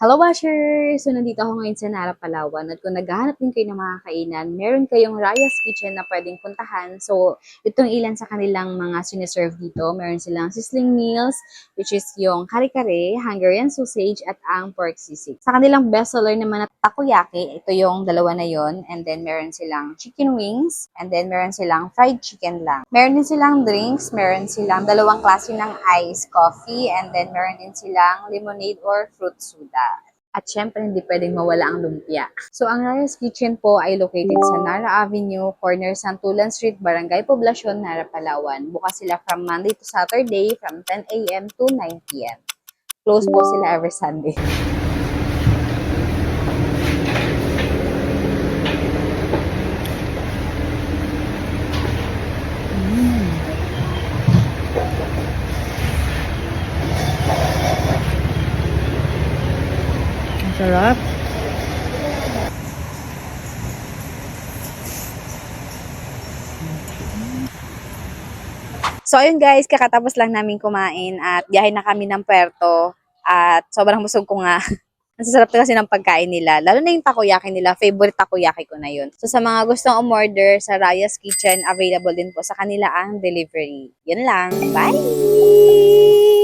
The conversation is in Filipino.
Hello Washers! So, nandito ako ngayon sa Nara, Palawan. At kung naghahanap din kayo ng mga kainan, meron kayong Raya's Kitchen na pwedeng puntahan. So, itong ilan sa kanilang mga siniserve dito. Meron silang sizzling meals, which is yung kare-kare, Hungarian sausage, at ang pork sisig. Sa kanilang bestseller naman na takoyaki, ito yung dalawa na yon. And then, meron silang chicken wings. And then, meron silang fried chicken lang. Meron din silang drinks. Meron silang dalawang klase ng iced coffee. And then, meron din silang lemonade or fruit soda. At syempre, hindi pwedeng mawala ang lumpia. So, ang Raya's Kitchen po ay located sa Nara Avenue, corner Santulan Street, Barangay Poblacion, Nara, Palawan. Bukas sila from Monday to Saturday from 10 a.m. to 9 p.m. Close po sila every Sunday. Ang sarap. So, ayun guys, kakatapos lang namin kumain at biyahe na kami ng Puerto at sobrang busog ko nga. Ang sasarap kasi ng pagkain nila. Lalo na yung takoyaki nila. Favorite takoyaki ko na yun. So, sa mga gustong umorder sa Raya's Kitchen, available din po sa kanila ang delivery. Yun lang. Bye!